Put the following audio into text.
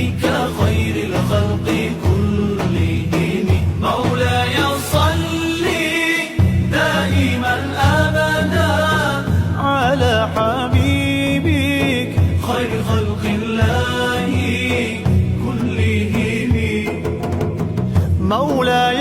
نبيك خير الخلق كلهم. مولاي صل دائما أبدا على حبيبك خير خلق الله كلهم. مولاي